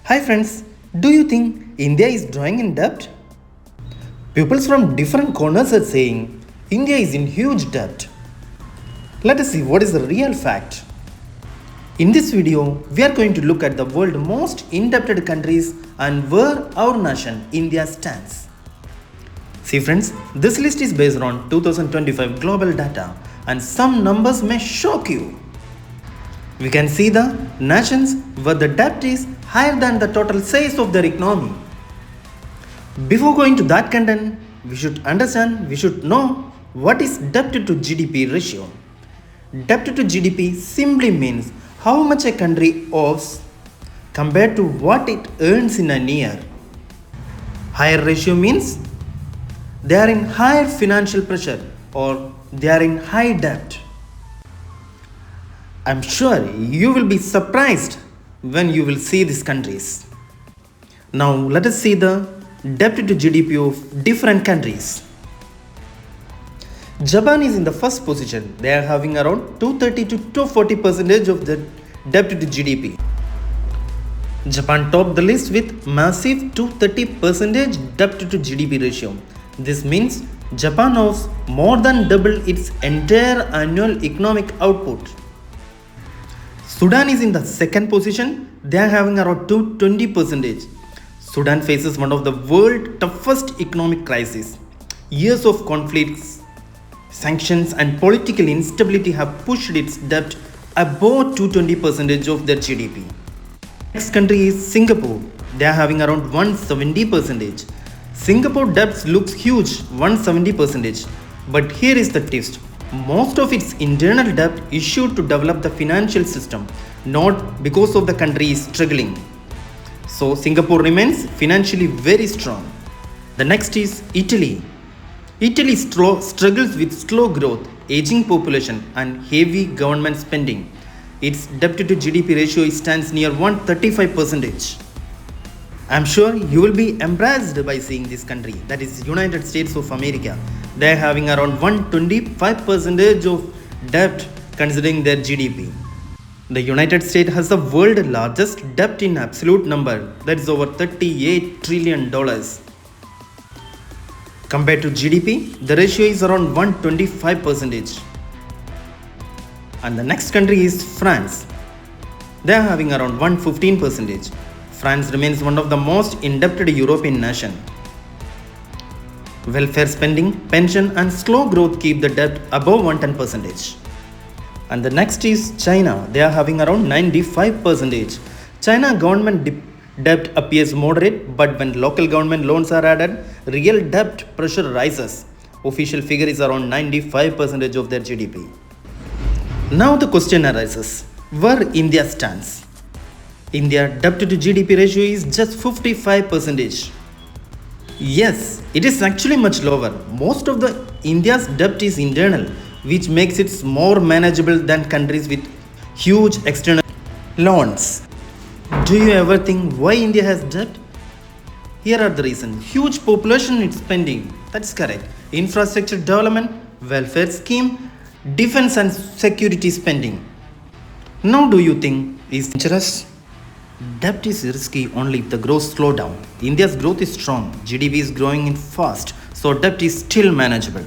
Hi friends, do you think India is drawing in debt? People from different corners are saying India is in huge debt. Let us see what is the real fact. In this video, we are going to look at the world's most indebted countries and where our nation, India, stands. See friends, this list is based on 2025 global data and some numbers may shock you. We can see the nations where the debt is higher than the total size of their economy. Before going to that content, we should know what is debt to GDP ratio. Debt to GDP simply means how much a country owes compared to what it earns in a year. Higher ratio means they are in higher financial pressure or they are in high debt. I'm sure you will be surprised when you will see these countries. Now let us see the debt to GDP of different countries. Japan is in the first position. They are having around 230 to 240% of the debt to GDP. Japan topped the list with massive 230% debt to GDP ratio. This means Japan owes more than double its entire annual economic output. Sudan is in the second position. They are having around 220%. Sudan faces one of the world's toughest economic crises. Years of conflicts, sanctions and political instability have pushed its debt above 220% of their GDP. Next country is Singapore. They are having around 170%. Singapore debt looks huge, 170%. But here is the twist. Most of its internal debt issued to develop the financial system, not because of the country is struggling. So Singapore remains financially very strong. The next is Italy. Italy struggles with slow growth, aging population and heavy government spending. Its debt to GDP ratio stands near 135%. I'm sure you will be embarrassed by seeing this country, that is United States of America. They are having around 125% of debt considering their GDP. The United States has the world's largest debt in absolute number, that is over $38 trillion. Compared to GDP, the ratio is around 125%. And the next country is France. They are having around 115%. France remains one of the most indebted European nations. Welfare spending, pension and slow growth keep the debt above 110%. And the next is China. They are having around 95%. China government debt appears moderate, but when local government loans are added, real debt pressure rises. Official figure is around 95% of their GDP. Now the question arises, where India stands? India debt to GDP ratio is just 55%. Yes, it is actually much lower. Most of the India's debt is internal, which makes it more manageable than countries with huge external loans. Do you ever think why India has debt? Here are the reasons. Huge population is spending. That's correct. Infrastructure development, welfare scheme, defense and security spending. Now do you think is dangerous? Debt is risky only if the growth slows down. India's growth is strong. GDP is growing in fast, so debt is still manageable.